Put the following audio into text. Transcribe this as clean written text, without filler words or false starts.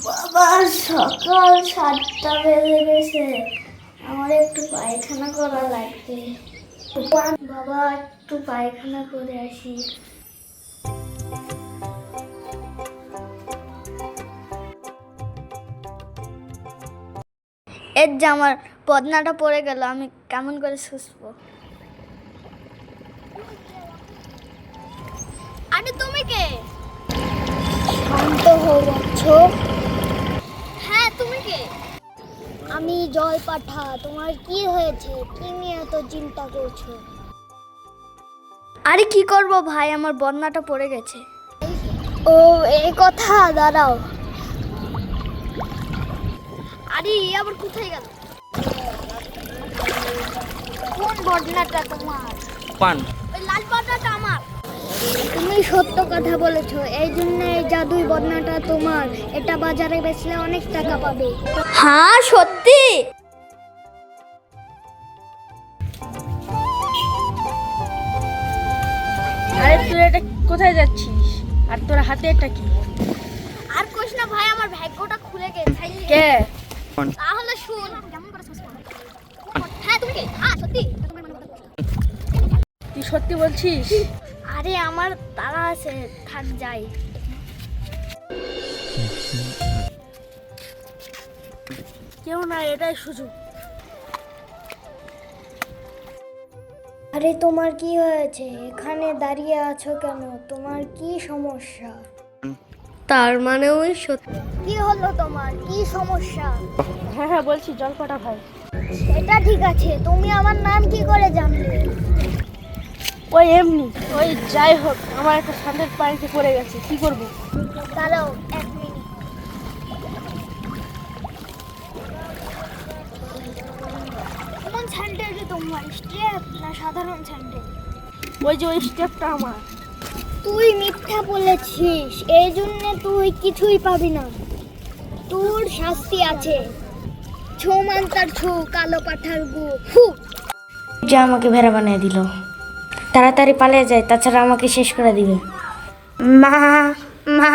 বাবা, সকাল 7টা বেজে গেছে, আমার একটু পায়খানা করা লাগবে। বাবা, একটু পায়খানা করে আসি। এর যে আমার বদনাটা পড়ে গেল, আমি কেমন করে শুষবো? আরে তুমি কে? শান্ত হও বাচ্চা। হ্যাঁ, তুমি কে? আমি জল পাঠা। তোমার কি হয়েছে? কি নিয়ে এত চিন্তা করছো? আরে কি করব ভাই, আমার বদনাটা পড়ে গেছে। ও এই কথা, দাঁড়াও। আরে আবার কোথায় গেল? কোন বদনাটা তোমার? পান। ওই লাল বদনাটা আমার। তুমি সত্য কথা বলেছো, এই জন্য এই জাদুই বদনাটা তোমার। এটা বাজারে বেচলে অনেক টাকা পাবে। হ্যাঁ সত্যি? আরে তুই এটা কোথায় যাচ্ছিস? আর তোর হাতে এটা কি? আর কোশ না ভাই, আমার ভাগ্যটা খুলে গেছে। কে? তাহলে শুন। হ্যাঁ তুমি কে? হ্যাঁ সত্যি? তুই সত্যি বলছিস? আরে আমার তারা আছে, থাক যাই। কেউ না, এটাই সুযোগ। আরে তোমার কি হয়েছে? এখানে দাঁড়িয়ে আছো কেন? তোমার কি সমস্যা? তার মানে ওই সত্যি। কি হলো তোমার? কি সমস্যা? হ্যাঁ হ্যাঁ বলছি, জলপাটা ভাই। সেটা ঠিক আছে, তুমি আমার নাম কি করে জানলে? ওই এমনি, ওই যাই হোক, আমার একটা সান্ডেল পানিতে পড়ে গেছে, কি করব? দাঁড়াও 1 মিনিট। কোন স্যান্ডেলটা তোমার? স্টেপ না সাধারণ স্যান্ডেল? ওই যে ওই স্টেপটা আমার। তুই মিথ্যা বলেছিস, এই জন্য তুই কিছুই পাবি না। তোর শাস্তি আছে। ছৌমান তার ছৌ, কালো পাঠার গু। যা আমাকে ভেড়া বানিয়ে দিল। তাড়াতাড়ি পালিয়ে যায়, তাছাড়া আমাকে শেষ করে দিবে। মা মা